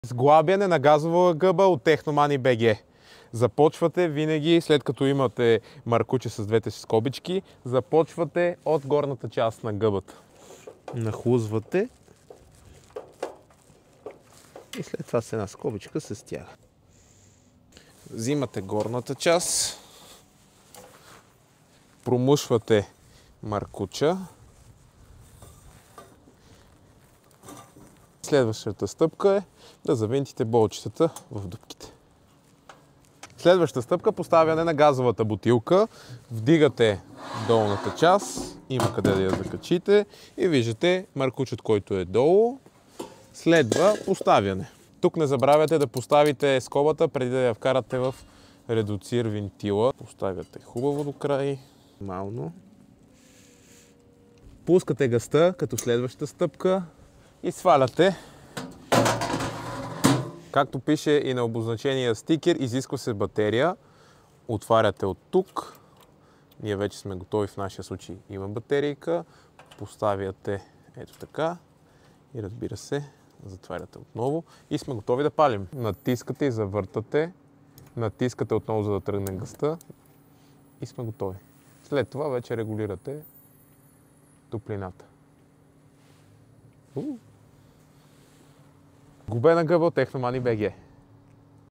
Сглабяне на газова гъба от Техномани БГ. Започвате винаги, след като имате маркуче с двете си скобички, започвате от горната част на гъбата. Нахлузвате и след това с една скобичка се стяга. Взимате горната част, промушвате маркуча. Следващата стъпка е да завинтите болчетата в дупките. Следващата стъпка – поставяне на газовата бутилка. Вдигате долната част, има къде да я закачите и виждате маркучът, който е долу. Следва поставяне. Тук не забравяйте да поставите скобата преди да я вкарате в редуцир вентила. Поставяте хубаво до край, мално. Пускате газта като следваща стъпка и сваляте. Както пише и на обозначения стикер, изисква се батерия. Отваряте от тук. Ние вече сме готови, в нашия случай има батерийка. Поставяте ето така и разбира се, затваряте отново и сме готови да палим. Натискате и завъртате. Натискате отново, за да тръгне газта и сме готови. След това вече регулирате топлината. Губена гъба от Техномани БГ.